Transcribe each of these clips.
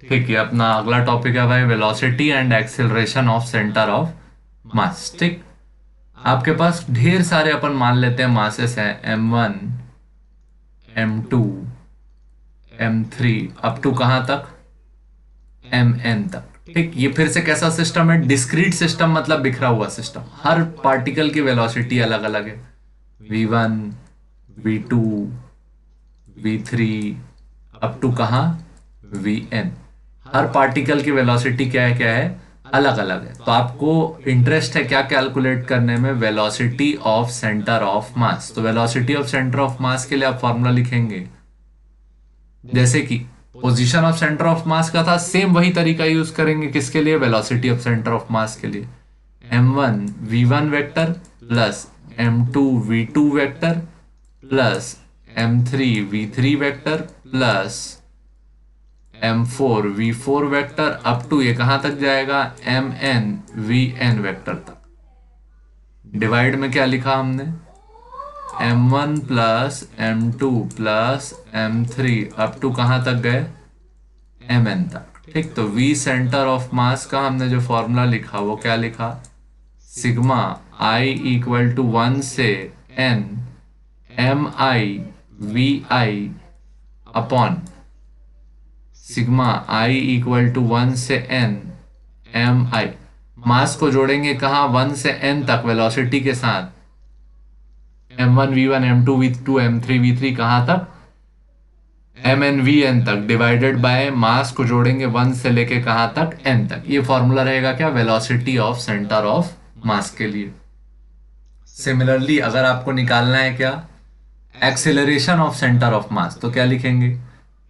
ठीक है, अपना अगला टॉपिक है भाई velocity and acceleration of centre of मास। ठीक, आपके पास ढेर सारे अपन मान लेते हैं मासेस हैं m1 m2 m3 up to कहां तक mn तक। ठीक, ये फिर से कैसा सिस्टम है? डिस्क्रीट सिस्टम, मतलब बिखरा हुआ सिस्टम। हर पार्टिकल की वेलोसिटी अलग अलग है, v1 v2 v3 up to कहां vn। हर पार्टिकल की वेलोसिटी क्या है अलग अलग है। तो आपको इंटरेस्ट है क्या कैलकुलेट करने में? Velocity of centre of mass. तो velocity of centre of mass के लिए आप फॉर्मूला लिखेंगे, जैसे कि position of centre of mass का था, सेम वही तरीका यूज करेंगे किसके लिए? Velocity of centre of mass के लिए। m1 v1 vector plus m2 v2 vector plus m3 v3 vector plus m4 v4 vector up to ये कहां तक जाएगा? mn vn वेक्टर तक। डिवाइड में क्या लिखा हमने? m1 plus m2 plus m3 up to कहां तक गए? mn तक। ठीक, तो v सेंटर ऑफ मास का हमने जो फॉर्मूला लिखा वो क्या लिखा? सिग्मा i इक्वल टू 1 से n mi vi upon sigma i equal to 1 से n mi। मास को जोड़ेंगे कहाँ? 1 से n तक वेलोसिटी के साथ, m1 v1 m2 v2 m3 v3 कहाँ तक? mn vn तक, डिवाइडेड बाय मास को जोड़ेंगे 1 से लेके कहाँ तक? n तक। ये फॉर्मूला रहेगा क्या? Velocity of centre of mass के लिए। सिमिलरली अगर आपको निकालना है क्या? Acceleration of centre of mass, तो क्या लिखेंगे?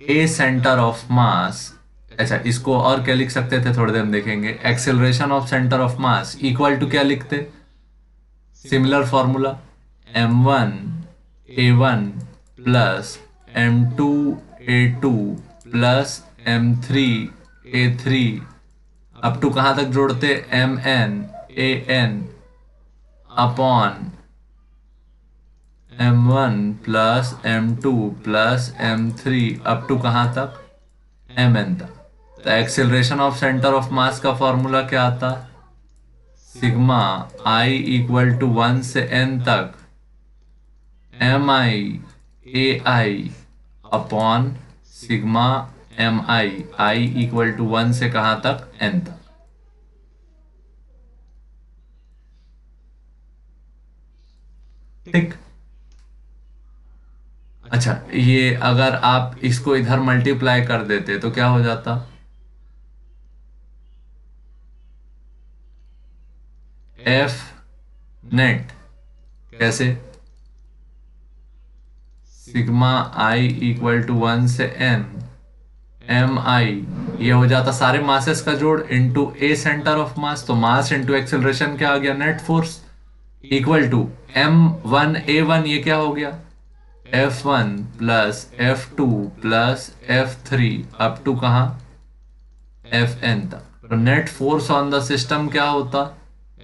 ए सेंटर ऑफ मास। अच्छा, इसको और क्या लिख सकते थे? थोड़ी देर में देखेंगे। Acceleration of centre of mass equal to क्या लिखते? Similar formula m1 a1 plus m2 a2 plus m3 a3 up to कहां तक जोड़ते? mn an upon m1 plus m2 plus m3 up to कहां तक? mn तक। तो acceleration of centre of mass का फॉर्मूला क्या आता? सिग्मा i इक्वल टू 1 से n तक mi ai upon sigma mi, i equal to 1 से कहां तक? n तक। ठीक, अच्छा, ये अगर आप इसको इधर मल्टीप्लाई कर देते तो क्या हो जाता? एफ नेट कैसे? सिग्मा आई इक्वल टू 1 से n एम आई, ये हो जाता सारे मासेस का जोड़ into A centre of mass. तो मास इनटू एक्सेलरेशन क्या आ गया? Net force equal to m1 a1, ये क्या हो गया? f1 plus f2 plus f3 up to कहां? fn तक। तो net force on the system क्या होता?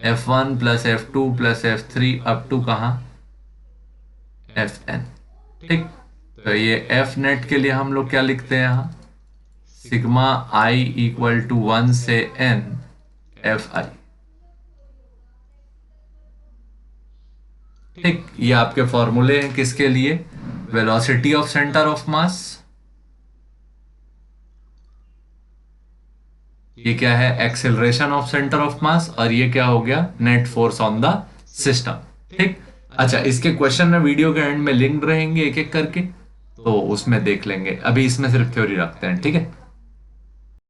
f1 plus f2 plus f3 up to कहां? fn। ठीक, तो ये f नेट के लिए हम लोग क्या लिखते हैं यहां? सिग्मा i इक्वल टू 1 से n fi। ठीक, ये आपके फॉर्मूले हैं किसके लिए? वेलोसिटी ऑफ सेंटर ऑफ मास। ये क्या है? एक्सेलरेशन ऑफ सेंटर ऑफ मास। और ये क्या हो गया? Net force on the system. ठीक, अच्छा, इसके क्वेश्चन में वीडियो के एंड में लिंक रहेंगे एक एक करके, तो उसमें देख लेंगे। अभी इसमें सिर्फ थ्योरी रखते हैं। ठीक है।